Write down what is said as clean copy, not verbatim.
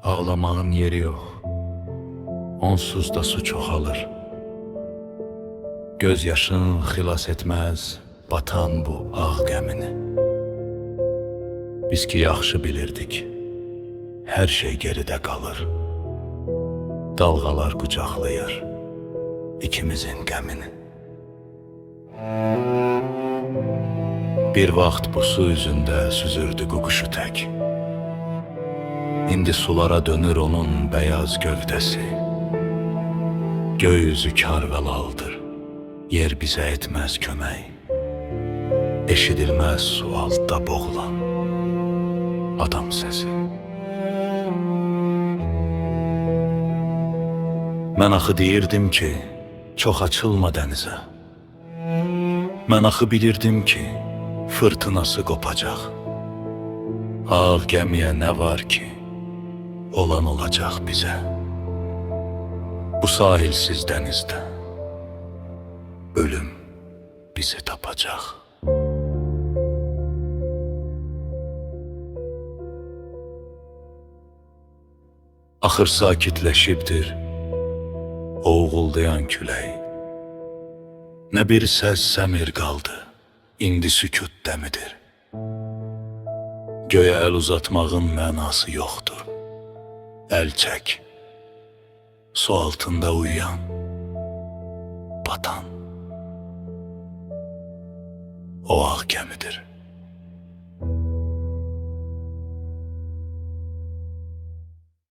Ağlamağın yeri yok. Onsuz da su çoxalır. Göz yaşın xilas etmez batan bu ağ qəmini. Biz ki yaxşı bilirdik, her şey geride kalır. Dalgalar qucaqlayır ikimizin qəmini. Bir vaxt bu su üzündə süzürdü quşu tək. İndi sulara dönür onun beyaz gövdəsi. Göy üzü kar və laldır, yer bizə etməz kömək. Eşidilməz su altda boğulan adam səsi. Mən axı deyirdim ki, çox açılma dənizə. Mən axı bilirdim ki, fırtınası qopacaq. Ağ gəmiyə nə var ki, olan olacaq bizə. Bu sahilsiz dənizdə ölüm bizi tapacaq. Axır sakitləşibdir o uğuldayan külək. Nə bir səs səmir qaldı, indi sükut dəmidir. Göyə əl uzatmağın mənası yoxdur. Əl çək, su altında uyuyan, batan o ağ gəmidir.